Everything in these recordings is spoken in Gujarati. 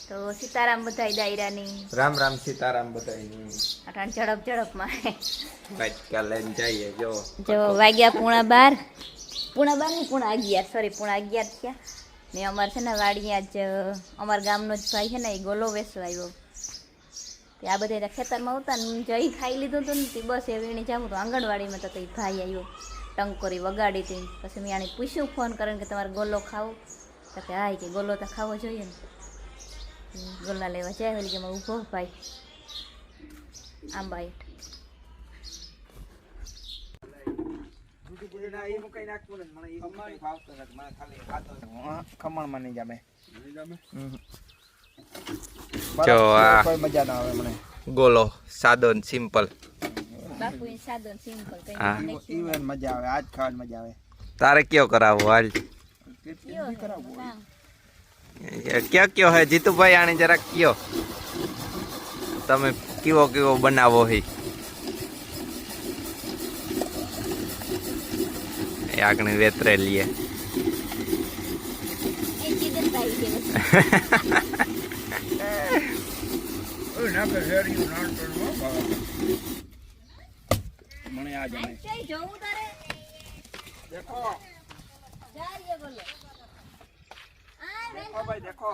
તો સીતારામ બધાય દાયરાની રામ રામ સીતારામ બધાય અટાણ ઝડપ માં વાટકા લઈને જઈએ જો વાગ્યા પૂણા 12 ની પૂણા 11 સોરી પૂણા 11 થયા ને અમારે છે ને વાડીએ આજ અમારા ગામનો જ ભાઈ છે ને એ ગોલો વેસવા આવ્યો તે આ બધા ખેતરમાં ઉતા ને જઈ ખાઈ લીધું હતું ને બસ એ વીણી જાવું તો આંગણવાડીમાં તો કંઈ ભાઈ આવ્યો ટંકોરી વગાડી હતી પછી મેં આને પૂછ્યું ફોન કરીને કે તમારે ગોલો ખાવો તો કે હા કે ગોલો તો ખાવો જોઈએ ને ગોલા લેવા જાય ઓલી કે મારે ઊભો ભાઈ આંબા ખમણમાં નહીં જામે જો આ કોઈ મજા ના આવે મને ગોલો સાદો ને સિમ્પલ. બાપુ સાદો સિમ્પલ હા. કઈ ઈવન મજા આવે આજ ખાવાની મજા આવે તારે કયો કરાવો હાલ કયો હે જીતુભાઈ આને જરાક કયો તમે કેવો બનાવો હે આગળ વેતરે લીએ મને આ જમે દેખો ભાઈ દેખો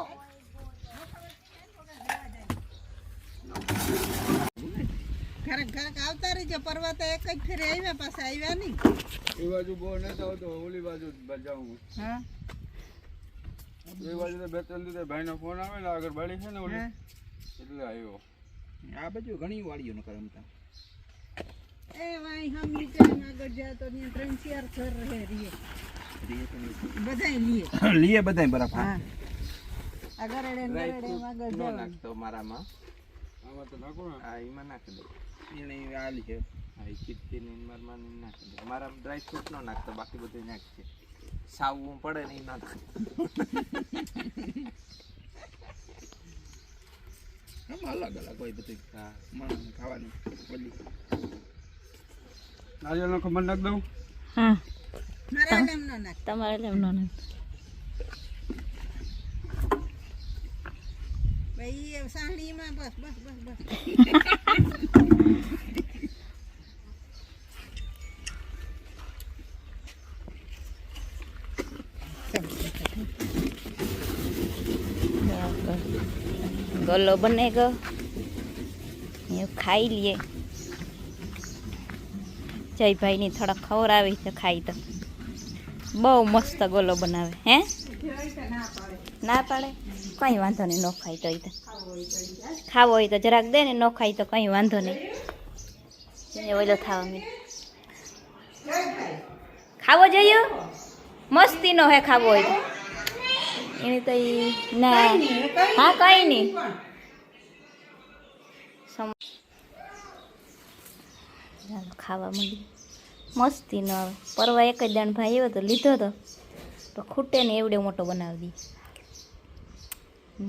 ઘરક આવતા રહીજો પરવા તો એક જ ફેરે આવ્યા પાછા આવ્યા નહીં એ બાજુ બહુ નતો આવતો ઓલી બાજુ જાઉં હા એ બાજુ તો બે ત્રણ દિવસ ભાઈનો ફોન આવે ને આગળ બાળી છે ને ઓલી એટલે આવ્યો આ બાજુ ઘણી વાડીઓ ન કરમતા એ વાય હમ નીચે આગળ જા તો ને 3-4 ઘર રહે રીએ બધાય લીએ બધાય બરાબર હા આગળ આગળ ન જાવ નાખતો મારામાં આમાં તો નાખો ને આ ઈમાં નાખી દો એને આલી છે આ ચીપકી ને મારમાં નાખી દો મારા ડ્રાય ફ્રૂટ નો નાખતો બાકી બધું નાખશે સાવવું પડે ને ઈ ના અલગ અલગ હોય બધું હા માણસ ખાવાનું ઓલી નારિયેળનો ખમણ નાખ દઉં હા મારા નામ નો નાખ તમારે લેવાનો ને ભાઈ એ સાંડીમાં બસ ગોલો બનેગો ये खाई लिए જયભાઈની થોડા ખવડાવી છે ખાઈ તો બહુ મસ્ત ગોલો બનાવે હે ના પાડે કંઈ વાંધો નહીં ન ખાઈ તો એ તો ખાવો હોય તો જરાક દે ને ન ખાઈ તો કંઈ વાંધો નહીં ઓલો થાવા મી ખાવો જોઈએ મસ્તીનો હે ખાવો હોય તો એને તો ના હા કંઈ નહીં ખાવા માંડી મસ્તી ન આવે પરવા એક જ દાણ ભાઈ એવો તો લીધો તો ખૂટે ને એવડે મોટો બનાવી દી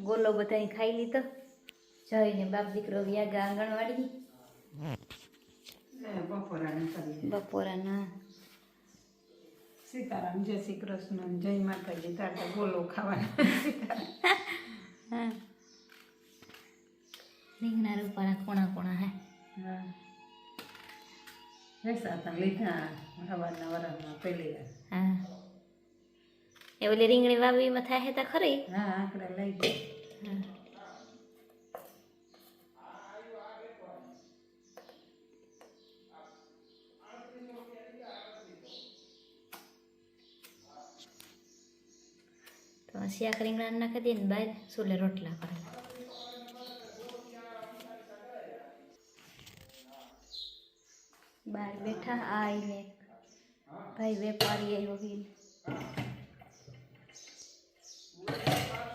ગોલો બધા ખાઈ લીધો જઈને બાપ દીકરો વ્યાગા આંગણવાડી બપોરાના સીતારામ જય શ્રી કૃષ્ણ જય માતાજી તાતા ગોલો ખાવાના હા રીંગણા રૂપાના કોણા હે હા પૈસા તો લીધા હવાના વરામાં પહેલી વાર હા એ ઓલી રીંગણી વાવીમાં થાય તો ખરી હા આંકડા લઈ ગયા હા તો શાક રીંગણા નાખી દે ને બહાર સુલે રોટલા કરે બહાર બેઠા આવીને ભાઈ વેપારી આવ્યો વીલ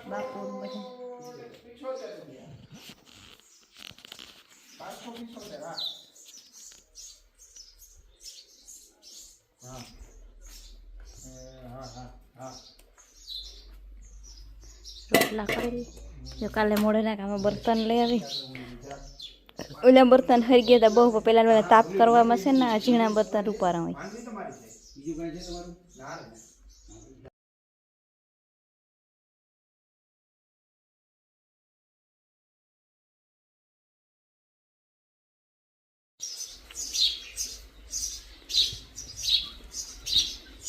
બાપુ બધા રોટલા કરી જો કાલે મોડે ના કામ બર્તન લઈ આવી ઓલા બર્તન હરી ગયા હતા બહુ પેલા તાપ કરવામાં છે ને આ ઝીણા બર્તન રૂપારા હોય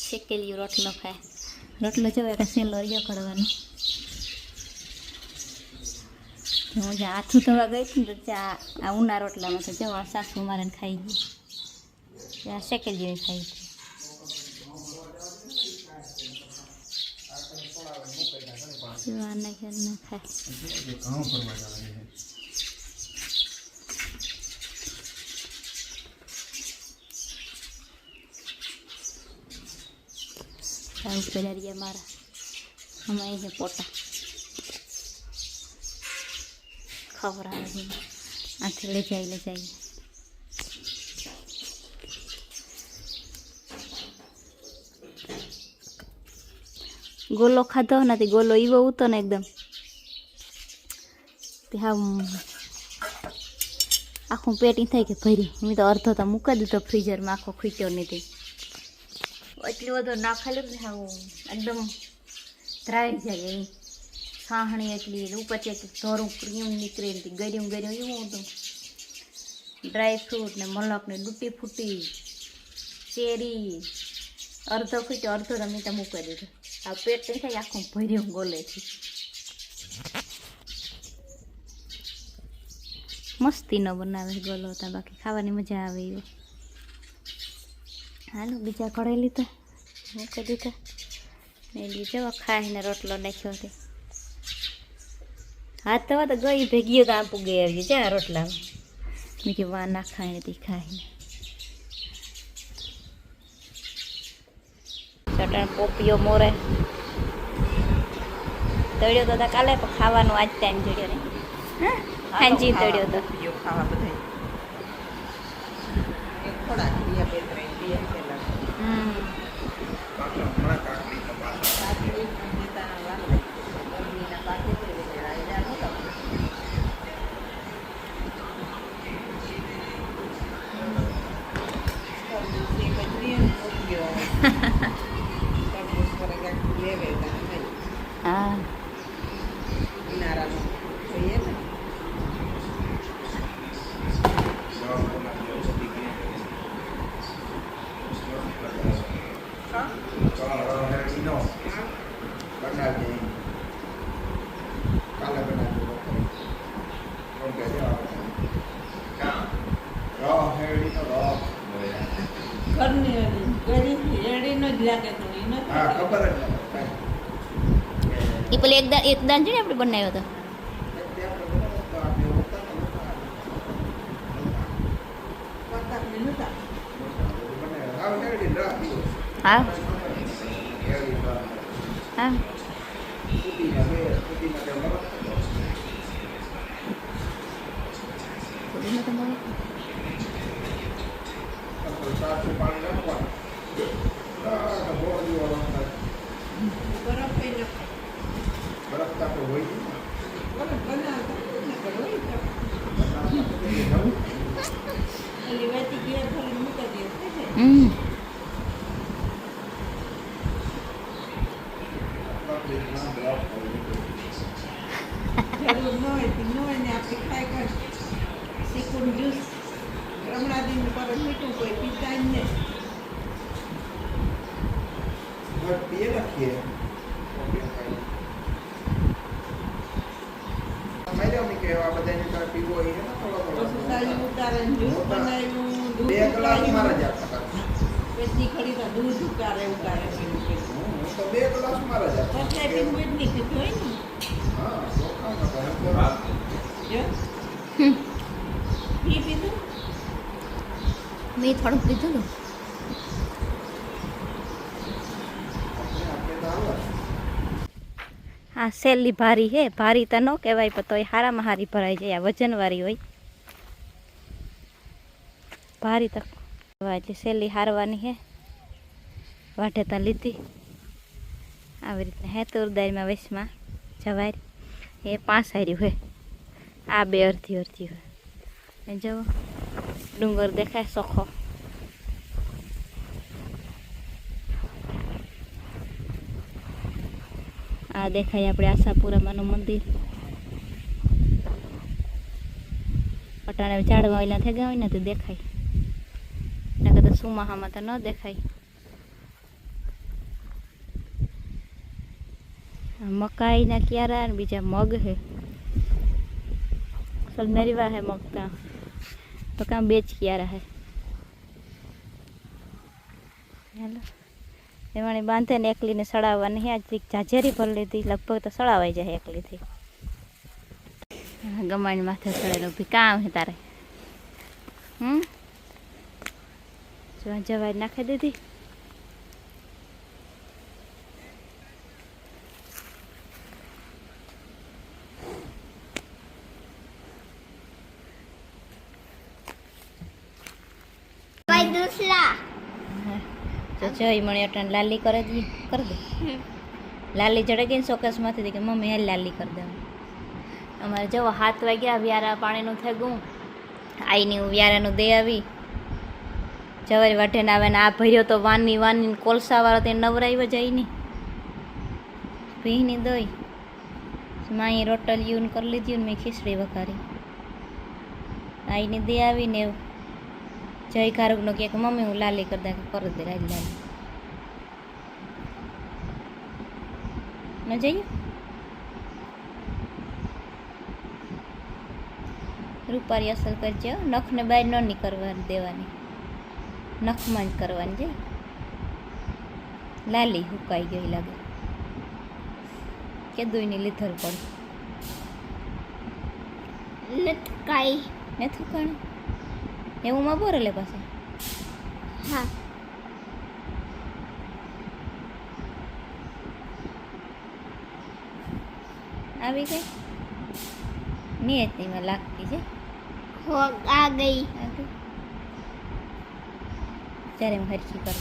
શેકેલી રોટલો ખાય રોટલો જવાય કે સેલો રિયો કરવાનો હું જ્યાં હાથું ધોવા ગઈ હતી ને તો ત્યાં આ ઉના રોટલામાં તો જવા સાસુ મારે ખાઈ ગઈ ત્યાં શેકેલી ખાઈ ગઈ ના ખાય પેલા રહ્યા મારા અમારે છે પોટા ખબર આવે આથી લઈ જાય ગોલો ખાધો નથી ગોલો એવો ઉતો ને એકદમ હા આખું પેટી થઈ કે ભરી મેં તો અડધો તો મૂકી દીધો ફ્રીઝરમાં આખો ખીચ્યો નથી એટલું બધું નાખેલું ને હા એકદમ ધ્રાઈ જાય એ સાહણી એટલી ઉપરથી એક ધોરું ક્રીમ નીકળે ને ગર્યું એવું હતું ડ્રાય ફ્રૂટ ને મલક ને ડૂટી ફૂટી ચેરી અડધો ખીચ્યો અડધો તો મેં તો મૂકી દીધો આ પેટ થઈ થાય આખું ભર્યું ગોલેથી મસ્તીનો બનાવે ગોલો હતા બાકી ખાવાની મજા આવે એવો હાલો બીજા કઢાઈ લીધા મૂકી દીધા ને લીધો ખાઈને રોટલો નાખ્યો હતો હાથ તો ગઈ ભેગી તો આપું ગઈ આવી છે આ રોટલામાં મેં કે વા ના ખાઈને તે ખાઈને ચટણ પોપીઓ મોરે તળ્યો તો કાલે પણ ખાવાનું આજ ટાઈમ જોડ્યો ને હા હાંજી તળ્યો તો ખાવા બધા એક થોડા બે ત્રણ પેલા હા એ પેલી એક દાન છે ને આપણે બનાવ્યો હતો હા હા મેં થોડુંક લીધું હતું હા સેલી ભારી હે ભારી તો ન કહેવાય પણ તોય હારામાં હારી ભરાઈ જાય આ વજનવાળી હોય ભારી તો કહેવાય એટલે સેલી હારવાની હે વાઢે તો લીધી આવી રીતના હે તુરદારીમાં વેસમાં જવાય એ 5 હાર્યું હે, આ 2 અડધી અડધી હોય. એ જો ડુંગર દેખાય સોખો. આ દેખાય આપણે આશાપુરામાનું મંદિર. અટાણે ઝાડવા ઓલા થઈ ગયા હોય ને તો દેખાય, નકર તો સુમાહામાં તો ન દેખાય. મકાઈના ક્યારા ને બીજા મગ હે. અસલ નરીવા હે મગ ત્યાં તો કાં 2 જ ક્યારા હે. હાલો એવાણી બાંધે ને એકલીને સડાવવાની હે. આજ જાજેરી ભરી લીધી, લગભગ તો સડાવાઈ જાય એકલીથી. ગમાણી માથે સડેલો ભી કામ હે તારે. જો જવાઈ નાખી દીધી. તો જઈ મણી અટાણ લાલી કરે જ કરી દે. લાલી ચડે ગઈ ને ચોક્કસમાંથી કે મમ્મી હાલ લાલી કરી દે. અમારે જવો 7 વાગ્યા, વ્યારા પાણીનું થઈ ગયું. આઈની હું વ્યારાનું દે આવી. જવારી વાઢે ને આવે ને આ ભર્યો તો વાની કોલસાવાળો તે નવરાવ્યો જાય નહીં. ભીની દોઈ માઈ રોટલીયું કરી લીધી ને મેં ખીચડી વઘારી. આઈની દે આવીને જય કારુકનો કે મમ્મી હું લાલી કરી દે, કરી દે રાજ લાલી ન જઈએ. રૂપારી અસર કરજો, નખને બહાર ન નીકળવા દેવાની, નખમાં જ કરવાની. જઈ લાલી હુકાઈ ગઈ લાગે, કે દોઈને લીધર પડ નથી હુકાણી એવું માં બોરે લે પાસે. હા આવી ગઈ નિયતની માં લાગતી છે. આ ગઈ ત્યારે હું હરખી કરું.